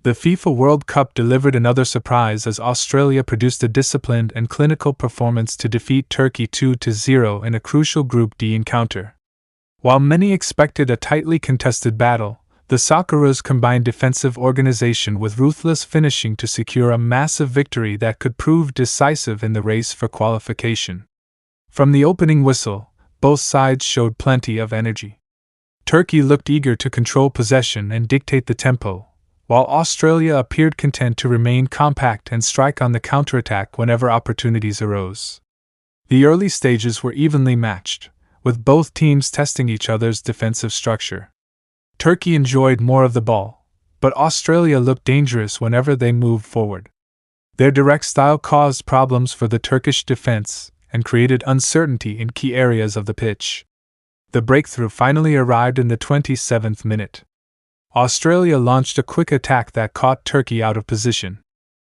The FIFA World Cup delivered another surprise as Australia produced a disciplined and clinical performance to defeat Turkey 2-0 in a crucial Group D encounter. While many expected a tightly contested battle, the Socceroos combined defensive organization with ruthless finishing to secure a massive victory that could prove decisive in the race for qualification. From the opening whistle, both sides showed plenty of energy. Turkey looked eager to control possession and dictate the tempo, while Australia appeared content to remain compact and strike on the counterattack whenever opportunities arose. The early stages were evenly matched, with both teams testing each other's defensive structure. Turkey enjoyed more of the ball, but Australia looked dangerous whenever they moved forward. Their direct style caused problems for the Turkish defense and created uncertainty in key areas of the pitch. The breakthrough finally arrived in the 27th minute. Australia launched a quick attack that caught Turkey out of position.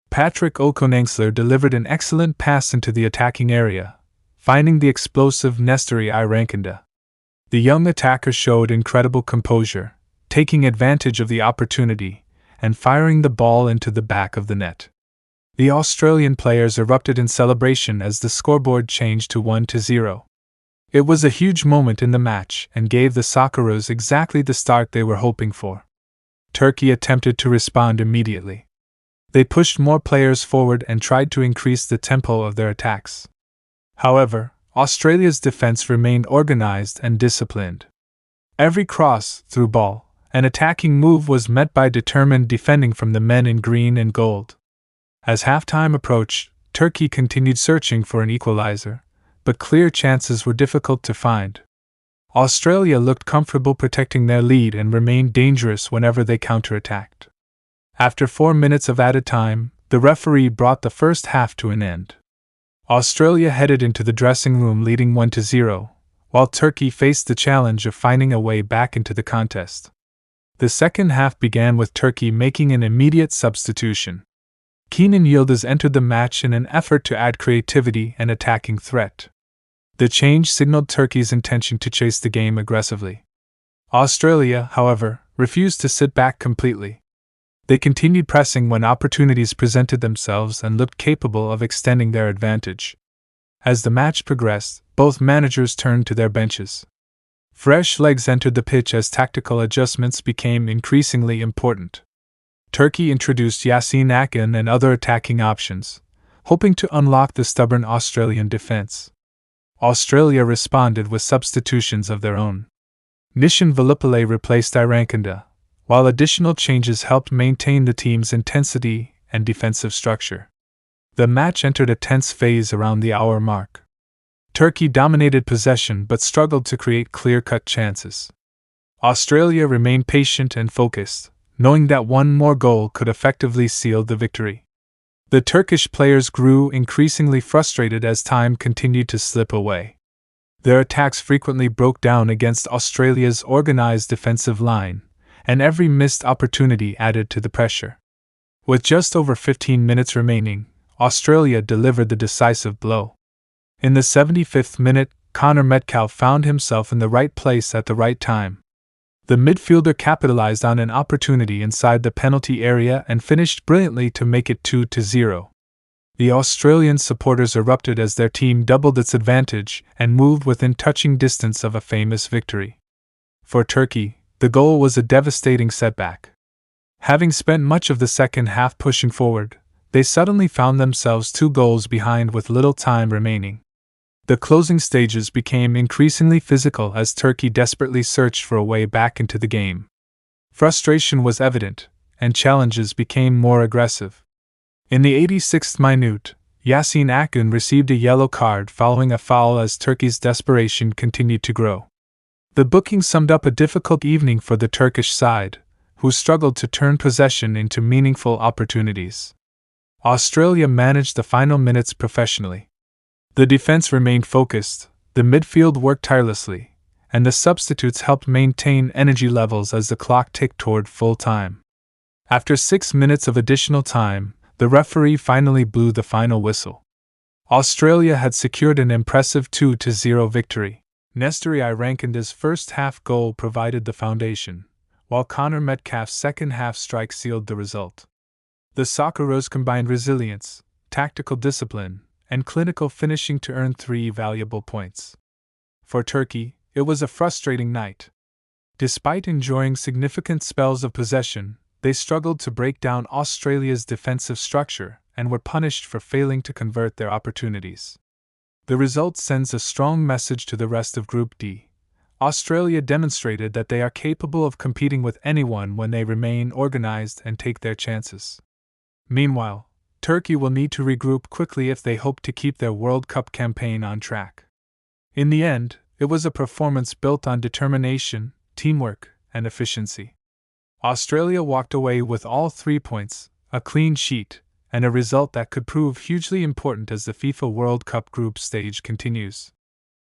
Patrick Okonengsler delivered an excellent pass into the attacking area, finding the explosive Nestori Irankunda. The young attacker showed incredible composure, taking advantage of the opportunity and firing the ball into the back of the net. The Australian players erupted in celebration as the scoreboard changed to 1-0. It was a huge moment in the match and gave the Socceroos exactly the start they were hoping for. Turkey attempted to respond immediately. They pushed more players forward and tried to increase the tempo of their attacks. However, Australia's defense remained organized and disciplined. Every cross, through ball, and attacking move was met by determined defending from the men in green and gold. As halftime approached, Turkey continued searching for an equalizer, but clear chances were difficult to find. Australia looked comfortable protecting their lead and remained dangerous whenever they counterattacked. After 4 minutes of added time, the referee brought the first half to an end. Australia headed into the dressing room leading 1-0, while Turkey faced the challenge of finding a way back into the contest. The second half began with Turkey making an immediate substitution. Kenan Yıldız entered the match in an effort to add creativity and attacking threat. The change signaled Turkey's intention to chase the game aggressively. Australia, however, refused to sit back completely. They continued pressing when opportunities presented themselves and looked capable of extending their advantage. As the match progressed, both managers turned to their benches. Fresh legs entered the pitch as tactical adjustments became increasingly important. Turkey introduced Yasin Akın and other attacking options, hoping to unlock the stubborn Australian defense. Australia responded with substitutions of their own. Nishan Velupillay replaced Irankunda, while additional changes helped maintain the team's intensity and defensive structure. The match entered a tense phase around the hour mark. Turkey dominated possession but struggled to create clear-cut chances. Australia remained patient and focused, knowing that one more goal could effectively seal the victory. The Turkish players grew increasingly frustrated as time continued to slip away. Their attacks frequently broke down against Australia's organized defensive line, and every missed opportunity added to the pressure. With just over 15 minutes remaining, Australia delivered the decisive blow. In the 75th minute, Metcalfe found himself in the right place at the right time. The midfielder capitalized on an opportunity inside the penalty area and finished brilliantly to make it 2-0. The Australian supporters erupted as their team doubled its advantage and moved within touching distance of a famous victory. For Turkey, the goal was a devastating setback. Having spent much of the second half pushing forward, they suddenly found themselves 2 goals behind with little time remaining. The closing stages became increasingly physical as Turkey desperately searched for a way back into the game. Frustration was evident, and challenges became more aggressive. In the 86th minute, Yasin Akın received a yellow card following a foul as Turkey's desperation continued to grow. The booking summed up a difficult evening for the Turkish side, who struggled to turn possession into meaningful opportunities. Australia managed the final minutes professionally. The defense remained focused, the midfield worked tirelessly, and the substitutes helped maintain energy levels as the clock ticked toward full time. After 6 minutes of additional time, the referee finally blew the final whistle. Australia had secured an impressive 2-0 victory. Nestori Irankunda's first half goal provided the foundation, while Connor Metcalfe's second-half strike sealed the result. The Socceroos combined resilience, tactical discipline, and clinical finishing to earn 3 valuable points. For Turkey, it was a frustrating night. Despite enjoying significant spells of possession, they struggled to break down Australia's defensive structure and were punished for failing to convert their opportunities. The result sends a strong message to the rest of Group D. Australia demonstrated that they are capable of competing with anyone when they remain organized and take their chances. Meanwhile, Turkey will need to regroup quickly if they hope to keep their World Cup campaign on track. In the end, it was a performance built on determination, teamwork, and efficiency. Australia walked away with all 3 points, a clean sheet, and a result that could prove hugely important as the FIFA World Cup group stage continues.